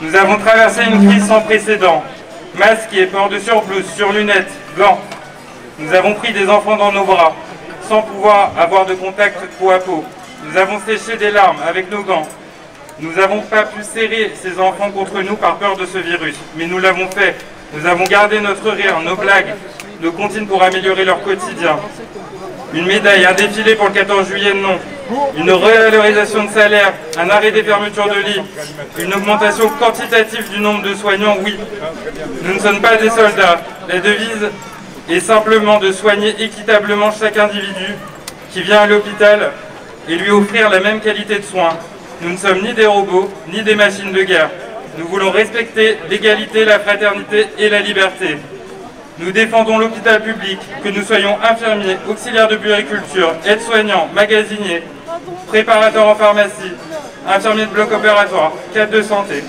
Nous avons traversé une crise sans précédent. Masques et port de surblouse, surlunettes, gants. Nous avons pris des enfants dans nos bras, sans pouvoir avoir de contact peau à peau. Nous avons séché des larmes avec nos gants. Nous n'avons pas pu serrer ces enfants contre nous par peur de ce virus, mais nous l'avons fait. Nous avons gardé notre rire, nos blagues, nos comptines pour améliorer leur quotidien. Une médaille, un défilé pour le 14 juillet, non. Une revalorisation de salaire, un arrêt des fermetures de lits, une augmentation quantitative du nombre de soignants, oui. Nous ne sommes pas des soldats. La devise est simplement de soigner équitablement chaque individu qui vient à l'hôpital et lui offrir la même qualité de soins. Nous ne sommes ni des robots, ni des machines de guerre. Nous voulons respecter l'égalité, la fraternité et la liberté. Nous défendons l'hôpital public, que nous soyons infirmiers, auxiliaires de puériculture, aides-soignants, magasiniers, préparateurs en pharmacie, infirmiers de bloc opératoire, cadres de santé.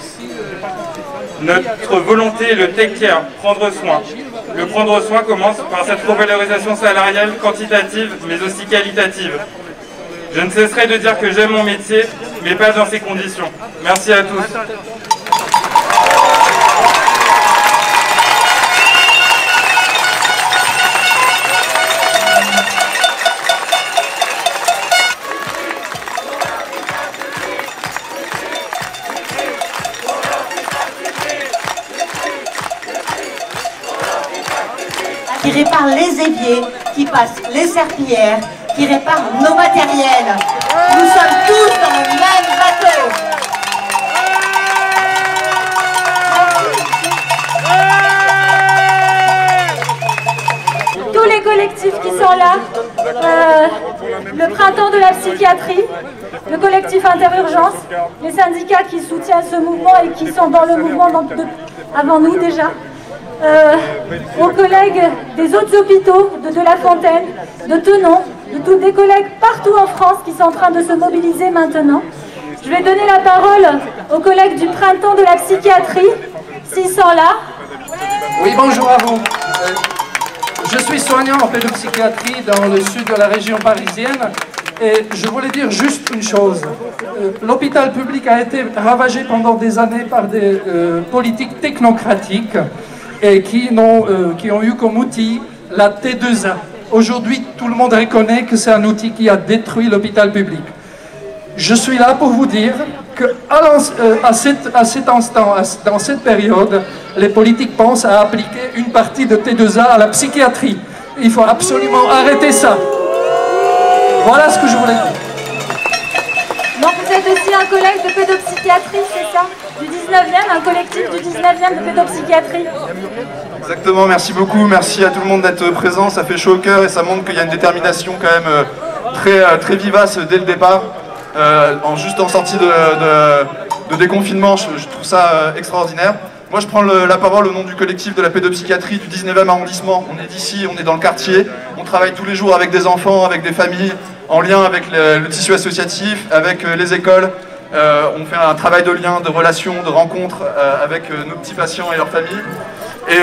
Notre volonté est le take care, prendre soin. Le prendre soin commence par cette revalorisation salariale quantitative, mais aussi qualitative. Je ne cesserai de dire que j'aime mon métier, mais pas dans ces conditions. Merci à tous. Qui répare les éviers, qui passe les serpillères, qui répare nos matériels. Nous sommes tous dans le même bateau. Tous les collectifs qui sont là, le printemps de la psychiatrie, le collectif Interurgence, les syndicats qui soutiennent ce mouvement et qui sont dans le mouvement avant nous déjà, aux collègues des autres hôpitaux, de La Fontaine, de Tenon, de tous des collègues partout en France qui sont en train de se mobiliser maintenant. Je vais donner la parole aux collègues du printemps de la psychiatrie, s'ils sont là. Oui, bonjour à vous. Je suis soignant en pédopsychiatrie dans le sud de la région parisienne et je voulais dire juste une chose. L'hôpital public a été ravagé pendant des années par des politiques technocratiques et qui ont eu comme outil la T2A. Aujourd'hui, tout le monde reconnaît que c'est un outil qui a détruit l'hôpital public. Je suis là pour vous dire qu'à cet instant, dans cette période, les politiques pensent à appliquer une partie de T2A à la psychiatrie. Il faut absolument arrêter ça. Voilà ce que je voulais dire. Donc vous êtes aussi un collègue de pédopsychiatrie, c'est ça? Du 19e, un collectif du 19e de pédopsychiatrie. Exactement, merci beaucoup, merci à tout le monde d'être présent, ça fait chaud au cœur et ça montre qu'il y a une détermination quand même très vivace dès le départ. Juste en sortie de déconfinement, je trouve ça extraordinaire. Moi je prends la parole au nom du collectif de la pédopsychiatrie du 19e arrondissement. On est d'ici, on est dans le quartier, on travaille tous les jours avec des enfants, avec des familles, en lien avec le tissu associatif, avec les écoles. On fait un travail de lien, de relations, de rencontres avec nos petits patients et leurs familles. Et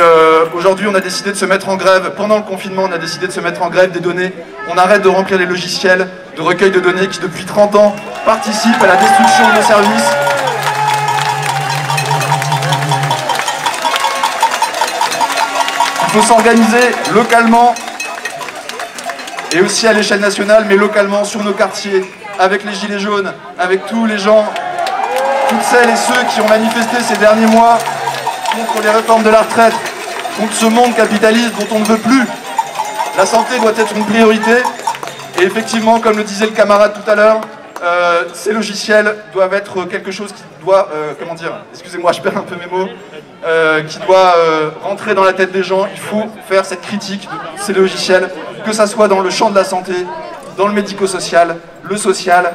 aujourd'hui, on a décidé de se mettre en grève. Pendant le confinement, on a décidé de se mettre en grève des données. On arrête de remplir les logiciels de recueil de données qui, depuis 30 ans, participent à la destruction de nos services. Il faut s'organiser localement et aussi à l'échelle nationale, mais localement sur nos quartiers, avec les gilets jaunes, avec tous les gens, toutes celles et ceux qui ont manifesté ces derniers mois contre les réformes de la retraite, contre ce monde capitaliste dont on ne veut plus. La santé doit être une priorité et effectivement, comme le disait le camarade tout à l'heure, ces logiciels doivent être quelque chose qui doit, comment dire, excusez-moi, je perds un peu mes mots, qui doit rentrer dans la tête des gens. Il faut faire cette critique de ces logiciels, que ça soit dans le champ de la santé, dans le médico-social, le social,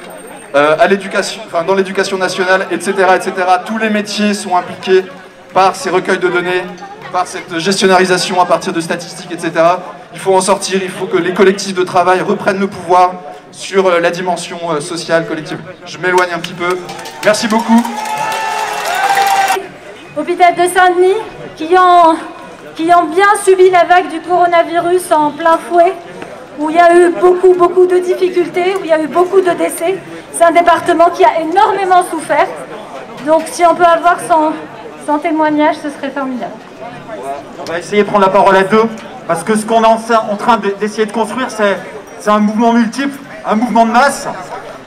à l'éducation, enfin dans l'éducation nationale, etc., etc. Tous les métiers sont impliqués par ces recueils de données, par cette gestionnarisation à partir de statistiques, etc. Il faut en sortir, il faut que les collectifs de travail reprennent le pouvoir sur la dimension sociale, collective. Je m'éloigne un petit peu. Merci beaucoup. Hôpital de Saint-Denis, qui ont bien subi la vague du coronavirus en plein fouet, où il y a eu beaucoup de difficultés, où il y a eu beaucoup de décès. C'est un département qui a énormément souffert. Donc si on peut avoir son témoignage, ce serait formidable. On va essayer de prendre la parole à deux, parce que ce qu'on est en train d'essayer de construire, c'est un mouvement multiple, un mouvement de masse.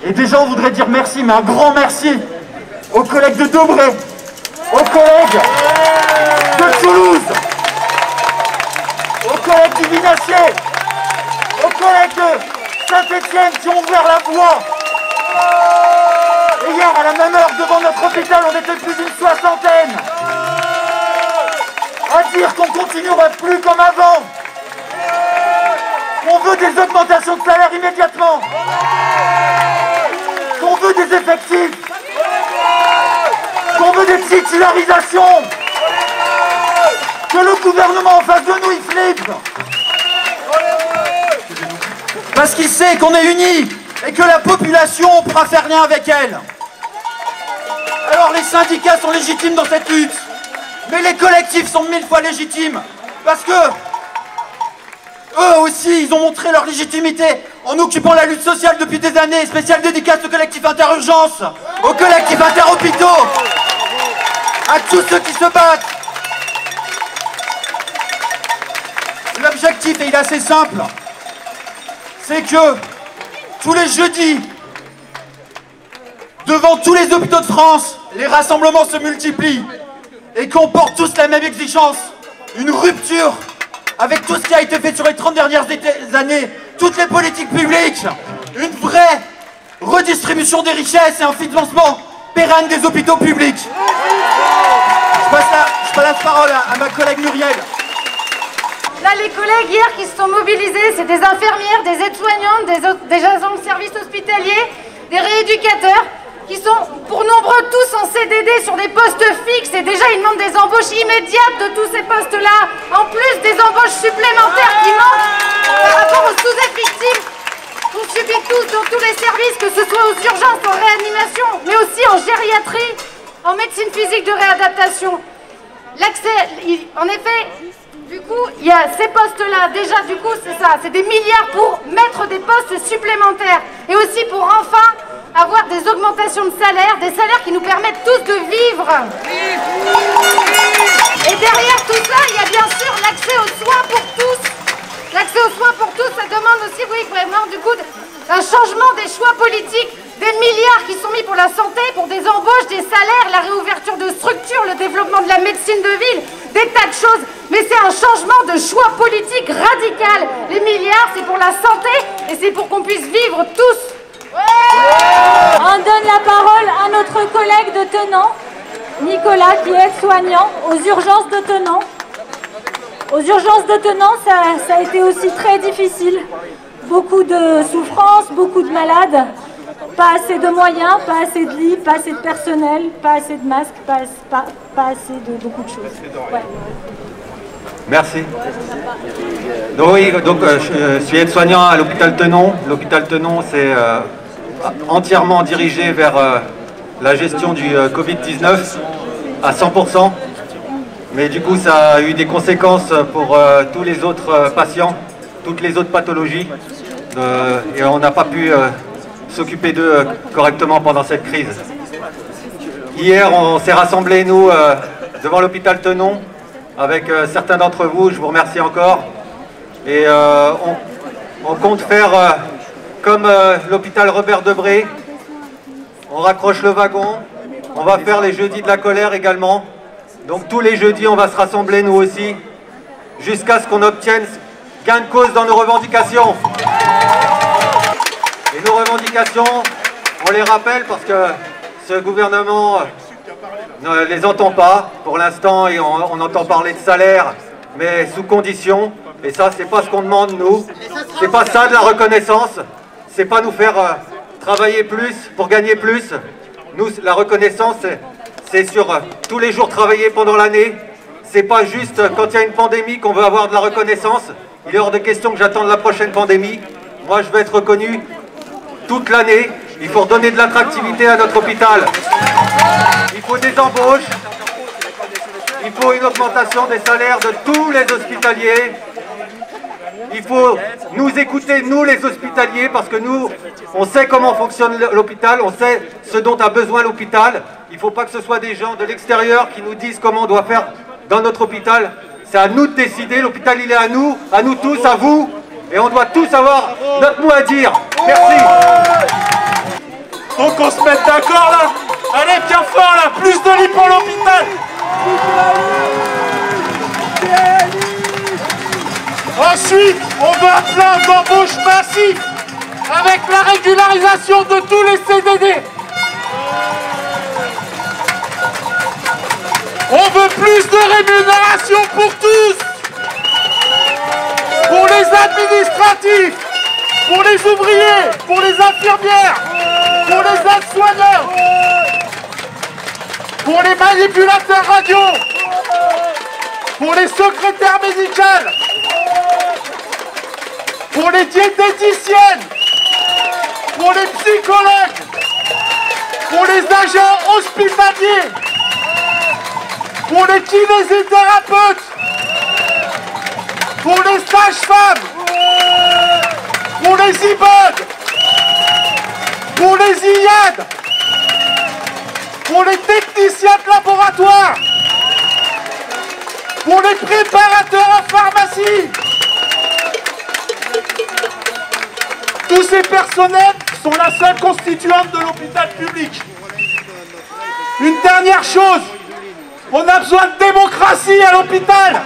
Et déjà, on voudrait dire merci, mais un grand merci aux collègues de Debré, aux collègues de Toulouse, aux collègues du Vinacier, aux collègues de Saint-Étienne qui ont ouvert la voie. Et hier, à la même heure, devant notre hôpital, on était plus d'une soixantaine à dire qu'on continuera plus comme avant, qu'on veut des augmentations de salaire immédiatement, qu'on veut des effectifs, qu'on veut des titularisations, que le gouvernement en face de nous, il flippe. Parce qu'il sait qu'on est unis et que la population ne pourra faire rien avec elle. Alors les syndicats sont légitimes dans cette lutte, mais les collectifs sont 1000 fois légitimes, parce que eux aussi, ils ont montré leur légitimité en occupant la lutte sociale depuis des années. Spéciale dédicace au collectif Interurgence, au collectif Interhôpitaux, à tous ceux qui se battent. L'objectif, et il est assez simple, c'est que tous les jeudis, devant tous les hôpitaux de France, les rassemblements se multiplient et qu'on porte tous la même exigence, une rupture avec tout ce qui a été fait sur les 30 dernières années, toutes les politiques publiques, une vraie redistribution des richesses et un financement pérenne des hôpitaux publics. Je passe la parole à ma collègue Muriel. Là, les collègues hier qui se sont mobilisés, c'est des infirmières, des aides-soignantes, des agents de services hospitaliers, des rééducateurs, qui sont pour nombreux tous en CDD sur des postes fixes, et déjà ils demandent des embauches immédiates de tous ces postes-là, en plus des embauches supplémentaires qui manquent par rapport aux sous-effectifs qu'on subit tous dans tous les services, que ce soit aux urgences, en réanimation, mais aussi en gériatrie, en médecine physique de réadaptation. L'accès, en effet, du coup, il y a ces postes-là, déjà du coup c'est ça, c'est des milliards pour mettre des postes supplémentaires, et aussi pour enfin avoir des augmentations de salaire, des salaires qui nous permettent tous de vivre. Et derrière tout ça, il y a bien sûr l'accès aux soins pour tous. L'accès aux soins pour tous, ça demande aussi, oui, vraiment, du coup, un changement des choix politiques, des milliards qui sont mis pour la santé, pour des embauches, des salaires, la réouverture de structures, le développement de la médecine de ville, des tas de choses. Mais c'est un changement de choix politique radical. Les milliards, c'est pour la santé et c'est pour qu'on puisse vivre tous. On donne la parole à notre collègue de Tenon, Nicolas, qui est aide-soignant aux urgences de Tenon. Aux urgences de Tenon, ça a été aussi très difficile. Beaucoup de souffrances, beaucoup de malades, pas assez de moyens, pas assez de lits, pas assez de personnel, pas assez de masques, pas assez de beaucoup de choses. Ouais. Merci. Donc, oui, je suis aide-soignant à l'hôpital Tenon. L'hôpital Tenon, c'est entièrement dirigé vers la gestion du Covid-19 à 100%. Mais du coup, ça a eu des conséquences pour tous les autres patients, toutes les autres pathologies. Et on n'a pas pu s'occuper d'eux correctement pendant cette crise. Hier, on s'est rassemblés, nous, devant l'hôpital Tenon, avec certains d'entre vous, je vous remercie encore. Et on compte faire comme l'hôpital Robert Debré. On raccroche le wagon, on va faire les jeudis de la colère également. Donc tous les jeudis, on va se rassembler nous aussi, jusqu'à ce qu'on obtienne gain de cause dans nos revendications. Et nos revendications, on les rappelle parce que ce gouvernement ne les entend pas. Pour l'instant, on entend parler de salaire, mais sous condition. Et ça, c'est pas ce qu'on demande, nous. C'est pas ça de la reconnaissance. C'est pas nous faire travailler plus pour gagner plus. Nous, la reconnaissance, c'est sur tous les jours travaillés pendant l'année. C'est pas juste quand il y a une pandémie qu'on veut avoir de la reconnaissance. Il est hors de question que j'attende la prochaine pandémie. Moi, je veux être reconnu toute l'année. Il faut redonner de l'attractivité à notre hôpital. Il faut des embauches. Il faut une augmentation des salaires de tous les hospitaliers. il faut nous écouter, nous les hospitaliers, parce que nous, on sait comment fonctionne l'hôpital, on sait ce dont a besoin l'hôpital. Il ne faut pas que ce soit des gens de l'extérieur qui nous disent comment on doit faire dans notre hôpital. C'est à nous de décider, l'hôpital il est à nous tous, à vous, et on doit tous avoir notre mot à dire. Merci. Donc on se met d'accord là. Allez, bien fort là, plus de lits pour l'hôpital. Ensuite, on veut un plan d'embauche massif avec la régularisation de tous les CDD. On veut plus de rémunération pour tous. Pour les administratifs, pour les ouvriers, pour les infirmières, pour les aides-soignants, pour les manipulateurs radio, pour les secrétaires médicales, pour les diététiciennes, pour les psychologues, pour les agents hospitaliers, pour les kinésithérapeutes, pour les sages-femmes, pour les IBOD, pour les IAD, pour les techniciens de laboratoire, pour les préparateurs en pharmacie. Tous ces personnels sont la seule constituante de l'hôpital public. Une dernière chose, on a besoin de démocratie à l'hôpital.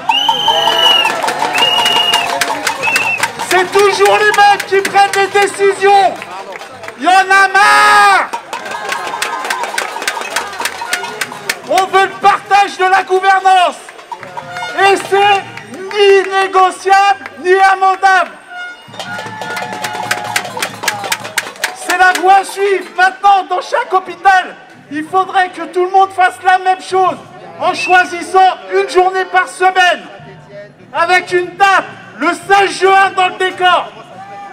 C'est toujours les mêmes qui prennent les décisions. Il y en a marre. On veut le partage de la gouvernance. Et c'est ni négociable, ni amendable. C'est la voie à suivre. Maintenant, dans chaque hôpital, il faudrait que tout le monde fasse la même chose en choisissant une journée par semaine avec une date, le 16 juin dans le décor.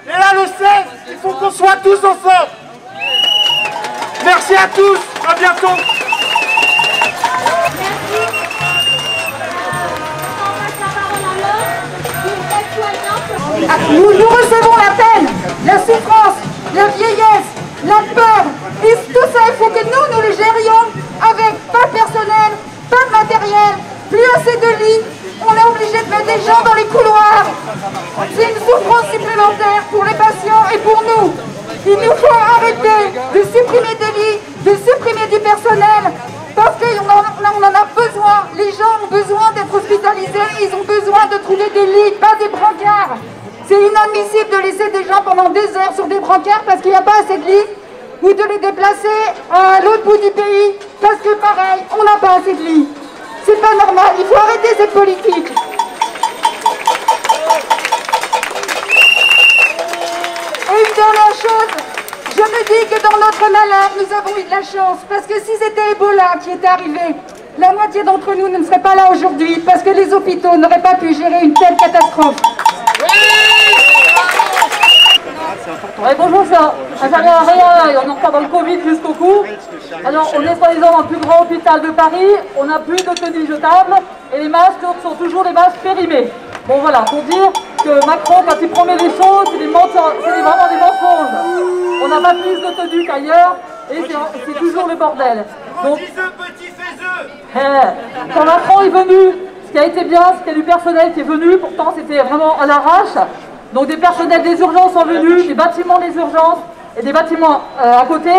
Et là, le 16, il faut qu'on soit tous ensemble. Merci à tous, à bientôt. Nous recevons la peine, la souffrance, la vieillesse, la peur. Et tout ça, il faut que nous les gérions avec pas de personnel, pas de matériel, plus assez de lits. On est obligé de mettre des gens dans les couloirs. C'est une souffrance supplémentaire pour les patients et pour nous. Il nous faut arrêter de supprimer des lits, de supprimer du personnel, parce qu'on en a besoin. Les gens ont besoin d'être hospitalisés, ils ont besoin de trouver des lits, pas des brancards. C'est inadmissible de laisser des gens pendant des heures sur des brancards parce qu'il n'y a pas assez de lits, ou de les déplacer à l'autre bout du pays, parce que pareil, on n'a pas assez de lits. C'est pas normal, il faut arrêter cette politique. Et une dernière chose, je me dis que dans notre malheur, nous avons eu de la chance, parce que si c'était Ebola qui était arrivé, la moitié d'entre nous ne serait pas là aujourd'hui, parce que les hôpitaux n'auraient pas pu gérer une telle catastrophe. Ouais, bonjour, je suis infirmière à rien et on est encore dans le Covid jusqu'au cou. Alors, on est soi-disant dans le plus grand hôpital de Paris, on n'a plus de tenues jetables et les masques sont toujours des masques périmés. Bon voilà, pour dire que Macron, quand il promet des choses, c'est vraiment des mensonges. On n'a pas plus de tenues qu'ailleurs et c'est toujours le bordel. Donc, quand Macron est venu, ce qui a été bien, c'était du personnel qui est venu, pourtant c'était vraiment à l'arrache. Donc des personnels des urgences sont venus, des bâtiments des urgences et des bâtiments à côté.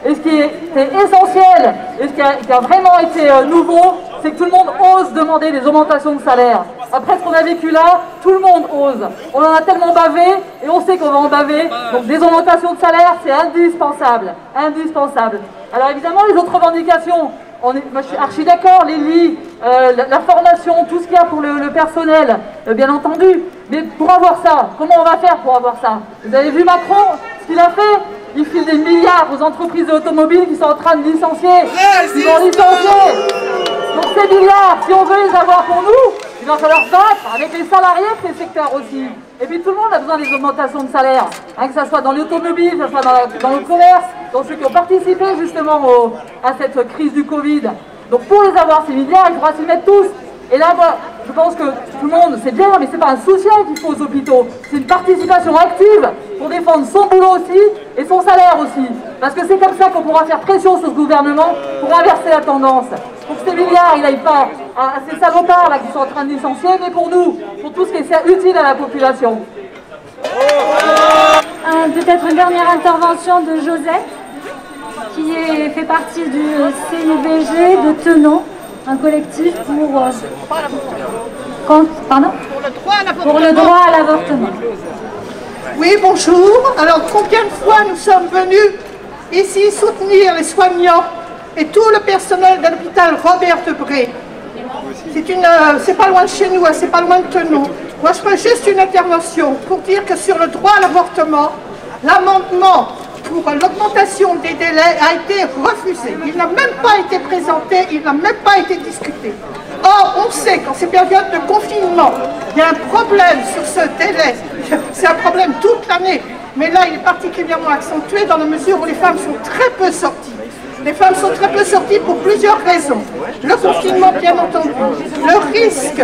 Et ce qui était essentiel et ce qui a vraiment été nouveau, c'est que tout le monde ose demander des augmentations de salaire. Après ce qu'on a vécu là, tout le monde ose. On en a tellement bavé et on sait qu'on va en baver. Donc des augmentations de salaire, c'est indispensable. Indispensable. Alors évidemment, les autres revendications, moi je suis archi d'accord, les lits, la formation, tout ce qu'il y a pour le personnel, bien entendu. Mais pour avoir ça, comment on va faire pour avoir ça? Vous avez vu Macron, ce qu'il a fait? Il file des milliards aux entreprises automobiles qui sont en train de licencier. Ils vont licencier. Donc ces milliards, si on veut les avoir pour nous, il va falloir se battre avec les salariés de ces secteurs aussi. Et puis tout le monde a besoin des augmentations de salaire, hein, que ce soit dans l'automobile, que ce soit dans le commerce, dans ceux qui ont participé justement à cette crise du Covid. Donc pour les avoir ces milliards, il faudra s'y mettre tous. Et là, moi, je pense que tout le monde sait bien, mais c'est pas un soutien qu'il faut aux hôpitaux, c'est une participation active pour défendre son boulot aussi et son salaire aussi. Parce que c'est comme ça qu'on pourra faire pression sur ce gouvernement pour inverser la tendance. Pour que ces milliards, ils n'aillent pas à ces salopards là qui sont en train de licencier, mais pour nous, pour tout ce qui est utile à la population. Peut-être une dernière intervention de Josette, qui fait partie du CIVG de Tenon, un collectif pour le droit à l'avortement. Oui, bonjour. Alors, combien de fois nous sommes venus ici soutenir les soignants et tout le personnel de l'hôpital Robert Debré. C'est pas loin de chez nous, hein, c'est pas loin de Tenon. Moi, je fais juste une intervention pour dire que sur le droit à l'avortement, l'amendement pour l'augmentation des délais a été refusé. Il n'a même pas été présenté, il n'a même pas été discuté. Or, on sait qu'en ces périodes de confinement, il y a un problème sur ce délai. C'est un problème toute l'année, mais là, il est particulièrement accentué dans la mesure où les femmes sont très peu sorties. Les femmes sont très peu sorties pour plusieurs raisons. Le confinement, bien entendu, le risque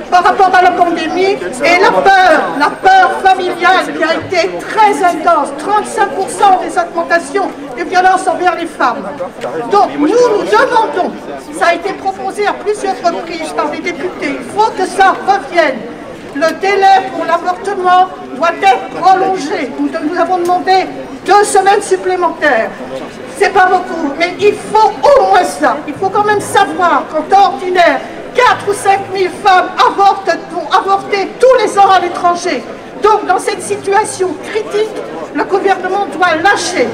par rapport à la pandémie et la peur familiale qui a été très intense, 35% des augmentations de violences envers les femmes. Donc nous demandons, ça a été proposé à plusieurs reprises par des députés, il faut que ça revienne. Le délai pour l'avortement doit être prolongé. Nous avons demandé 2 semaines supplémentaires. C'est pas beaucoup, mais il faut au moins ça. Il faut quand même savoir qu'en temps ordinaire, 4 ou 5 000 femmes vont avorter tous les ans à l'étranger. Donc dans cette situation critique, le gouvernement doit lâcher.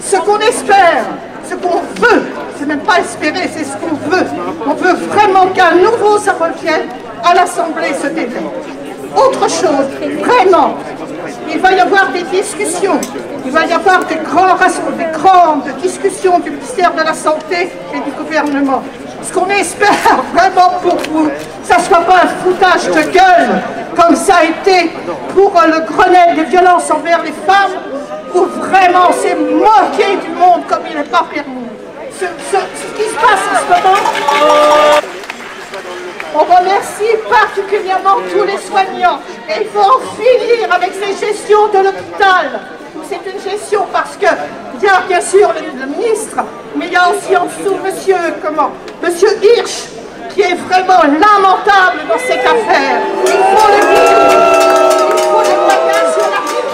Ce qu'on espère, ce qu'on veut, c'est même pas espérer, c'est ce qu'on veut. On veut vraiment qu'à nouveau ça revienne à l'Assemblée ce délai. Autre chose, vraiment, il va y avoir des discussions, il va y avoir des grandes discussions du ministère de la Santé et du gouvernement. Ce qu'on espère vraiment pour vous, ça ne soit pas un foutage de gueule, comme ça a été pour le Grenelle des violences envers les femmes, où vraiment c'est moquer du monde comme il n'est pas permis. Ce qui se passe en ce moment... On remercie particulièrement tous les soignants et il faut en finir avec ces gestions de l'hôpital. C'est une gestion parce que il y a bien sûr le ministre, mais il y a aussi en dessous monsieur Hirsch, qui est vraiment lamentable dans cette affaire. Il faut le dire, il faut les moyens sur la ville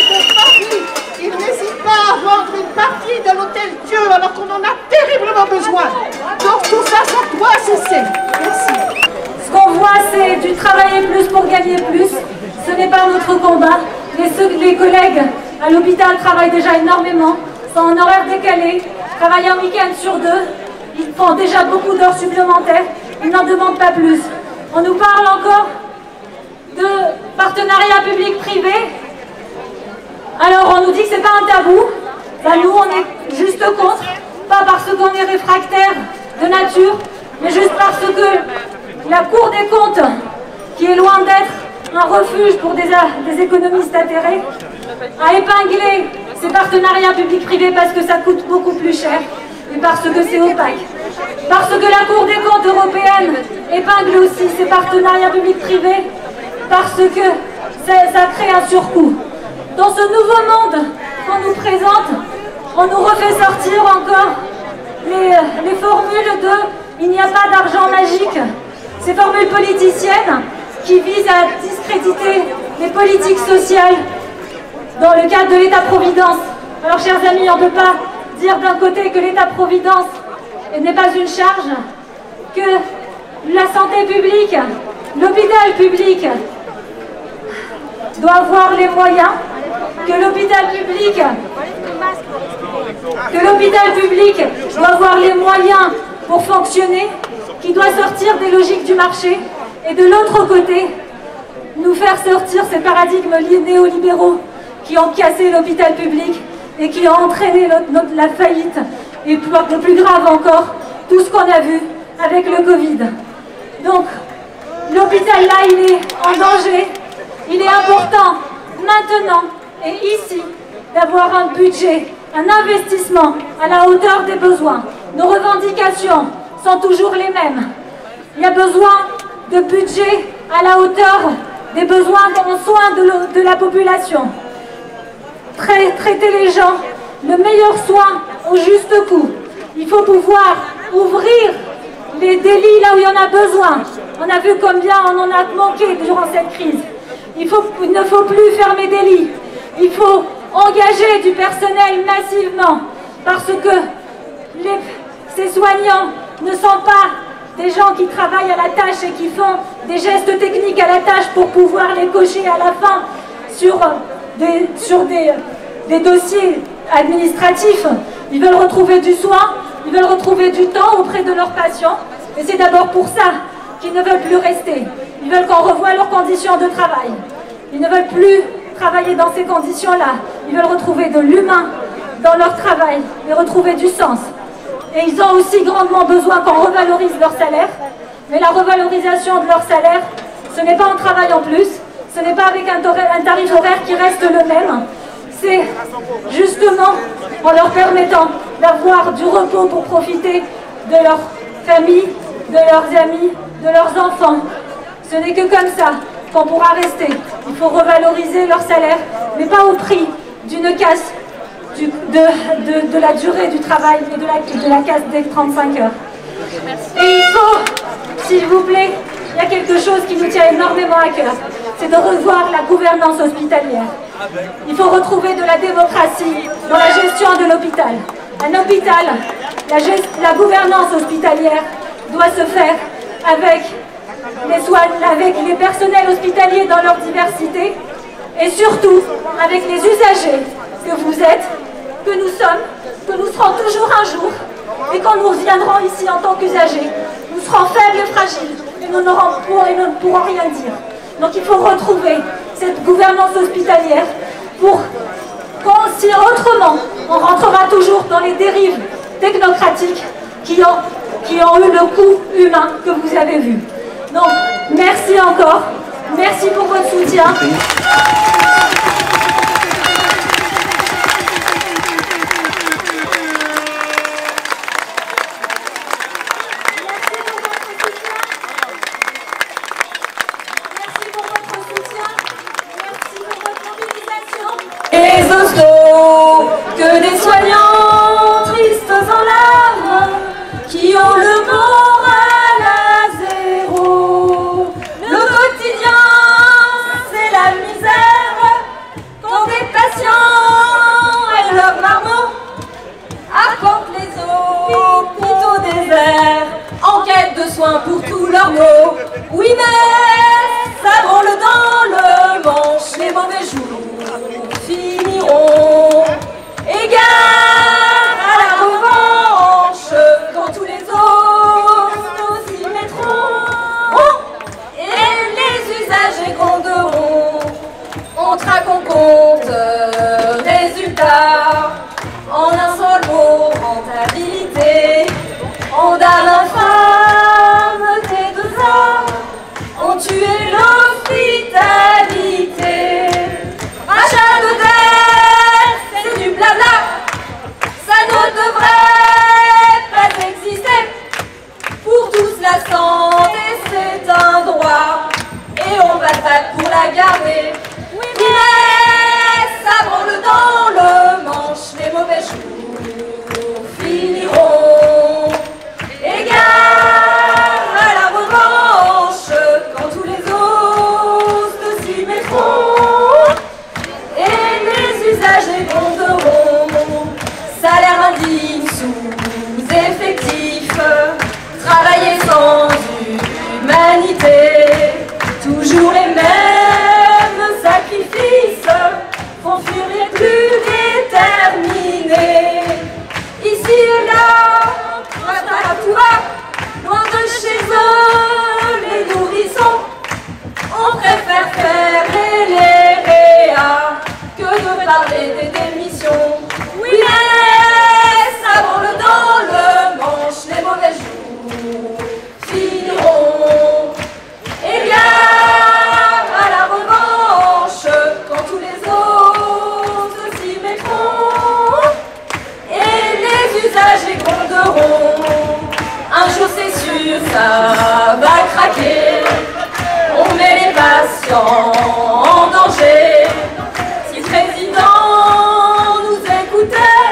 de Paris. Il n'hésite pas à vendre une partie de l'hôtel Dieu alors qu'on en a terriblement besoin. Donc tout ça, ça doit cesser. Merci. Ce qu'on voit, c'est du travailler plus pour gagner plus. Ce n'est pas notre combat. Les collègues à l'hôpital travaillent déjà énormément, sont en horaire décalé, travaillent un week-end sur 2. Ils font déjà beaucoup d'heures supplémentaires. Ils n'en demandent pas plus. On nous parle encore de partenariat public-privé. Alors on nous dit que c'est pas un tabou. Ben, nous, on est juste contre. Pas parce qu'on est réfractaire de nature, mais juste parce que la Cour des comptes, qui est loin d'être un refuge pour des économistes atterrés, a épinglé ces partenariats publics-privés parce que ça coûte beaucoup plus cher et parce que c'est opaque. Parce que la Cour des comptes européenne épingle aussi ces partenariats publics-privés parce que ça crée un surcoût. Dans ce nouveau monde qu'on nous présente, on nous refait sortir encore les formules de « il n'y a pas d'argent magique ». Ces formules politiciennes qui visent à discréditer les politiques sociales dans le cadre de l'État-providence. Alors, chers amis, on ne peut pas dire d'un côté que l'État-providence n'est pas une charge, que la santé publique, l'hôpital public doit avoir les moyens, que l'hôpital public doit avoir les moyens pour fonctionner, qui doit sortir des logiques du marché, et de l'autre côté, nous faire sortir ces paradigmes néolibéraux qui ont cassé l'hôpital public et qui ont entraîné la faillite, et le plus grave encore, tout ce qu'on a vu avec le Covid. Donc, l'hôpital là, il est en danger. Il est important, maintenant et ici, d'avoir un budget, un investissement à la hauteur des besoins. Nos revendications sont toujours les mêmes. Il y a besoin de budget à la hauteur des besoins en soins de la population. Traiter les gens le meilleur soin au juste coût. Il faut pouvoir ouvrir les délits là où il y en a besoin. On a vu combien on en a manqué durant cette crise. Il ne faut plus fermer des lits. Il faut engager du personnel massivement parce que ces soignants ne sont pas des gens qui travaillent à la tâche et qui font des gestes techniques à la tâche pour pouvoir les cocher à la fin sur des dossiers administratifs. Ils veulent retrouver du soin, ils veulent retrouver du temps auprès de leurs patients. Et c'est d'abord pour ça qu'ils ne veulent plus rester. Ils veulent qu'on revoie leurs conditions de travail. Ils ne veulent plus travailler dans ces conditions-là. Ils veulent retrouver de l'humain dans leur travail et retrouver du sens. Et ils ont aussi grandement besoin qu'on revalorise leur salaire. Mais la revalorisation de leur salaire, ce n'est pas en travaillant plus, ce n'est pas avec un tarif horaire qui reste le même. C'est justement en leur permettant d'avoir du repos pour profiter de leur famille, de leurs amis, de leurs enfants. Ce n'est que comme ça qu'on pourra rester. Il faut revaloriser leur salaire, mais pas au prix d'une casse de la durée du travail et de la casse des 35 heures. Et il faut, s'il vous plaît, il y a quelque chose qui nous tient énormément à cœur, c'est de revoir la gouvernance hospitalière. Il faut retrouver de la démocratie dans la gestion de l'hôpital. Un hôpital, la gouvernance hospitalière doit se faire avec les personnels hospitaliers dans leur diversité et surtout avec les usagers que vous êtes, que nous sommes, que nous serons toujours un jour et quand nous reviendrons ici en tant qu'usagers, nous serons faibles et fragiles et nous ne pourrons rien dire. Donc il faut retrouver cette gouvernance hospitalière pour si autrement on rentrera toujours dans les dérives technocratiques qui ont eu le coût humain que vous avez vu. Donc merci encore, merci pour votre soutien. Les hostos, que des soignants tristes en larmes, qui ont le moral à zéro. Le quotidien, c'est la misère, quand des patients et leurs marmots affrontent les hôpitaux déserts, en quête de soins pour tous leurs maux. Oui, mais ça branle dans le manche, les mauvais jours finiront. Et gare à la revanche quand tous les autres s'y mettront. Et les usagers gronderont. On traque, on compte résultats en un seul mot, rentabilité. Ondale infâme, tes deux hommes ont tué l'hospitalité. Rachat de terre, c'est du blabla, ça ne devrait pas exister. Pour tous la santé c'est un droit, et on va se battre pour la garder. Oui mais ça branle dans le manche, les mauvais jours finiront. Et gare ça va craquer. On met les patients en danger. Si le président nous écoutait,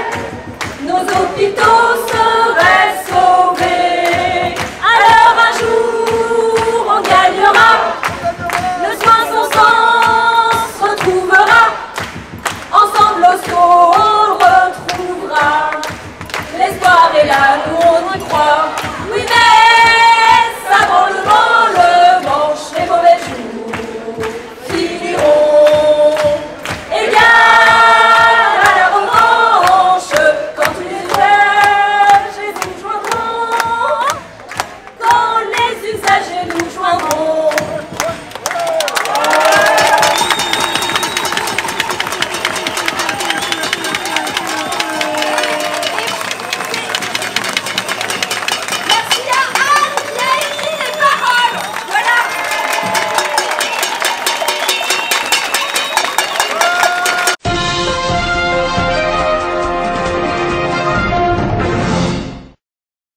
nos hôpitaux seraient sauvés. Alors un jour on gagnera, le soin son sens retrouvera. Ensemble au saut on retrouvera. L'espoir est là, nous on y croit.